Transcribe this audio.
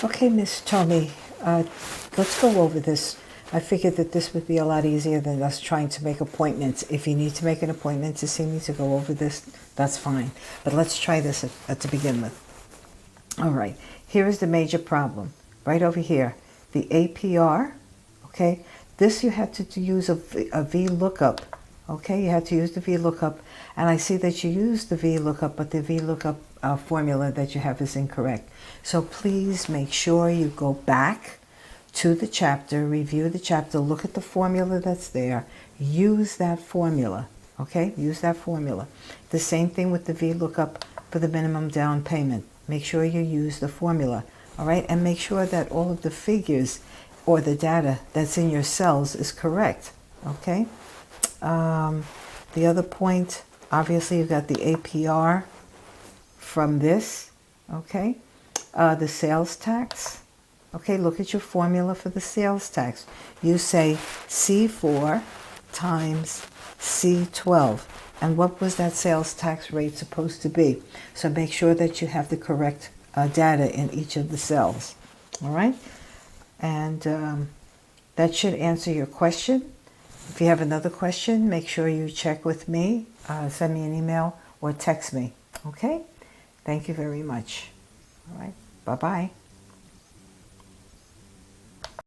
Okay, Miss Tommy, let's go over this. I figured that this would be a lot easier than us trying to make appointments. If you need to make an appointment to see me to go over this, that's fine. But let's try this to begin with. All right, here is the major problem. Right over here, the APR, okay? This you had to use a VLOOKUP, okay? You had to use the VLOOKUP, and I see that you used the VLOOKUP, but the VLOOKUP formula that you have is incorrect. So please make sure you go back to the chapter, review the chapter, look at the formula that's there, use that formula, okay? Use that formula. The same thing with the VLOOKUP for the minimum down payment. Make sure you use the formula, all right? And make sure that all of the figures or the data that's in your cells is correct, okay? The other point, obviously you've got the APR from this, okay? The sales tax, okay? Look at your formula for the sales tax. You say C4 times C12. And what was that sales tax rate supposed to be? So make sure that you have the correct data in each of the cells, all right? And that should answer your question. If you have another question, make sure you check with me, send me an email or text me, okay? Thank you very much. All right, bye-bye.